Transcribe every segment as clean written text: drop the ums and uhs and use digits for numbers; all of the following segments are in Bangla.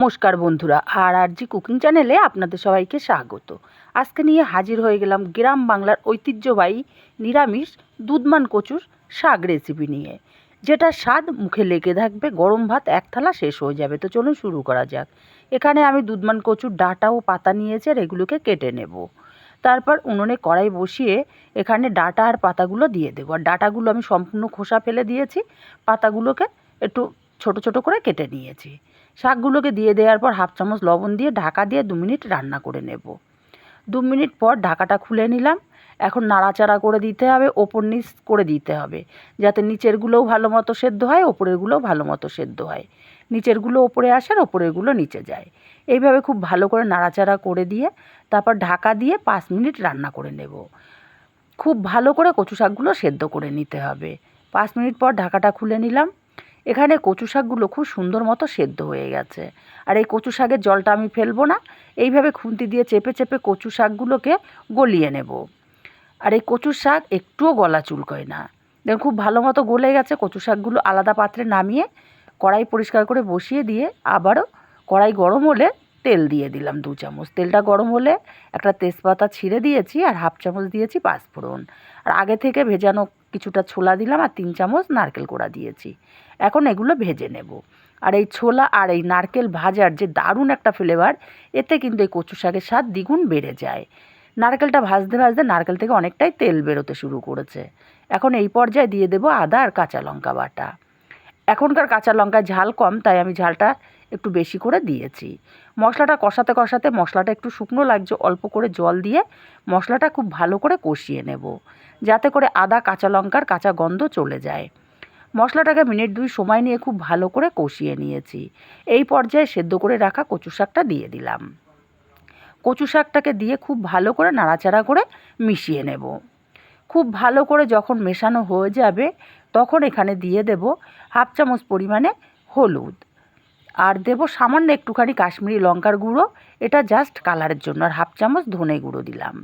নমস্কার বন্ধুরা, আর জি কুকিং চ্যানেলে আপনাদের সবাইকে স্বাগত। আজকে নিয়ে হাজির হয়ে গেলাম গ্রাম বাংলার ঐতিহ্যবাহী নিরামিষ দুধমান কচুর শাক রেসিপি নিয়ে, যেটা স্বাদ মুখে লেগে থাকবে, গরম ভাত এক থালা শেষ হয়ে যাবে। তো চলুন শুরু করা যাক। এখানে আমি দুধমান কচুর ডাঁটা ও পাতা নিয়েছি, আর এগুলোকে কেটে নেব। তারপর উনুনে কড়াই বসিয়ে এখানে ডাঁটা আর পাতাগুলো দিয়ে দেবো। আর ডাঁটাগুলো আমি সম্পূর্ণ খোসা ফেলে দিয়েছি, পাতাগুলোকে একটু ছোট ছোট করে কেটে নিয়েছি। শাকগুলোকে দিয়ে দেওয়ার পর হাফ চামচ লবণ দিয়ে ঢাকা দিয়ে 2 মিনিট রান্না করে নেব। 2 মিনিট পর ঢাকাটা খুলে নিলাম। এখন নাড়াচাড়া করে দিতে হবে, ওপর নিচ করে দিতে হবে, যাতে নিচেরগুলোও ভালো মতো সেদ্ধ হয়, ওপরেরগুলোও ভালো মতো সেদ্ধ হয়। নিচেরগুলো ওপরে আসে আর ওপরেরগুলো নিচে যায়। এইভাবে খুব ভালো করে নাড়াচাড়া করে দিয়ে তারপর ঢাকা দিয়ে 5 মিনিট রান্না করে নেব। খুব ভালো করে কচু শাকগুলো সেদ্ধ করে নিতে হবে। 5 মিনিট পর ঢাকাটা খুলে নিলাম। এখানে কচু শাকগুলো খুব সুন্দর মতো সেদ্ধ হয়ে গেছে। আর এই কচু শাকের জলটা আমি ফেলবো না, এইভাবে খুন্তি দিয়ে চেপে চেপে কচু শাকগুলোকে গলিয়ে নেব। আর এই কচুর শাক একটুও গলা চুলকোয় না। দেখুন খুব ভালো মতো গলে গেছে। কচু শাকগুলো আলাদা পাত্রে নামিয়ে কড়াই পরিষ্কার করে বসিয়ে দিয়ে আবারও কড়াই গরম হলে তেল দিয়ে দিলাম 2 চামচ। তেলটা গরম হলে একটা তেজপাতা ছিঁড়ে দিয়েছি, আর হাফ চামচ দিয়েছি পাঁচফোড়ন, আর আগে থেকে ভেজানো কিছুটা ছোলা দিলাম, আর 3 চামচ নারকেল কোড়া দিয়েছি। এখন এগুলো ভেজে নেব। আর এই ছোলা আর এই নারকেল ভাজার যে দারুণ একটা ফ্লেভার, এতে কিন্তু এই কচু শাকের স্বাদ দ্বিগুণ বেড়ে যায়। নারকেলটা ভাজতে ভাজতে নারকেল থেকে অনেকটাই তেল বেরোতে শুরু করেছে। এখন এই পর্যায়ে দিয়ে দেবো আদা আর কাঁচা লঙ্কা বাটা। এখনকার কাঁচা লঙ্কায় ঝাল কম, তাই আমি ঝালটা একটু বেশি করে দিয়েছি। মশলাটা কষাতে কষাতে মশলাটা একটু শুকনো লাগছে, অল্প করে জল দিয়ে মশলাটা খুব ভালো করে কষিয়ে নেব, যাতে করে আদা কাঁচা লঙ্কার কাঁচা গন্ধ চলে যায়। মশলাটাকে মিনিট 2 সময় নিয়ে খুব ভালো করে কষিয়ে নিয়েছি। এই পর্যায়ে সেদ্ধ করে রাখা কচু শাকটা দিয়ে দিলাম। কচু শাকটাকে দিয়ে খুব ভালো করে নাড়াচাড়া করে মিশিয়ে নেব। খুব ভালো করে যখন মেশানো হয়ে যাবে, তখন এখানে দিয়ে দেব হাফ চামচ পরিমাণে হলুদ, আর দেব সামান্য একটুখানি কাশ্মীরি লঙ্কার গুঁড়ো, এটা জাস্ট কালারের জন্য, আর হাফ চামচ ধনে গুঁড়ো দিলাম।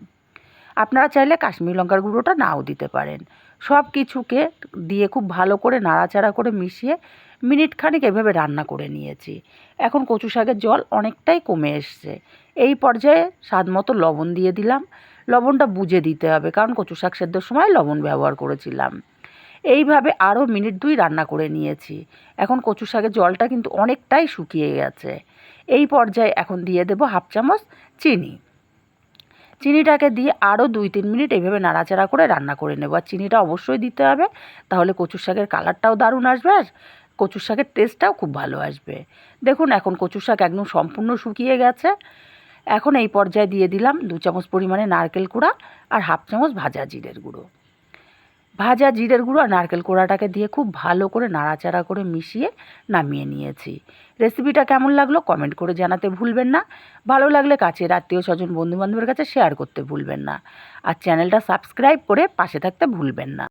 আপনারা চাইলে কাশ্মীরি লঙ্কার গুঁড়োটা নাও দিতে পারেন। সব কিছুকে দিয়ে খুব ভালো করে নাড়াচাড়া করে মিশিয়ে মিনিট খানিক এভাবে রান্না করে নিয়েছি। এখন কচু শাকের জল অনেকটাই কমে এসছে। এই পর্যায়ে স্বাদ মতো লবণ দিয়ে দিলাম। লবণটা বুঝে দিতে হবে, কারণ কচু শাক সেদ্ধর সময় লবণ ব্যবহার করেছিলাম। এইভাবে আরও মিনিট 2 রান্না করে নিয়েছি। এখন কচু শাকের জলটা কিন্তু অনেকটাই শুকিয়ে গেছে। এই পর্যায়ে এখন দিয়ে দেব হাফ চামচ চিনি। চিনিটাকে দিয়ে আরও 2-3 মিনিট এইভাবে নাড়াচাড়া করে রান্না করে নেব। আর চিনিটা অবশ্যই দিতে হবে, তাহলে কচুর শাকের কালারটাও দারুণ আসবে, আর কচুর শাকের টেস্টটাও খুব ভালো আসবে। দেখুন এখন কচুর শাক একদম সম্পূর্ণ শুকিয়ে গেছে। এখন এই পর্যায়ে দিয়ে দিলাম 2 চামচ পরিমাণে নারকেল কুড়া আর হাফ চামচ ভাজা জিরের গুঁড়ো। ভাজা জিরের গুঁড়ো আর নারকেল কোড়াটাকে দিয়ে খুব ভালো করে নাড়াচাড়া করে মিশিয়ে নামিয়ে নিয়েছি। রেসিপিটা কেমন লাগলো কমেন্ট করে জানাতে ভুলবেন না। ভালো লাগলে কাছের আত্মীয় স্বজন বন্ধুবান্ধবের কাছে শেয়ার করতে ভুলবেন না। আর চ্যানেলটা সাবস্ক্রাইব করে পাশে থাকতে ভুলবেন না।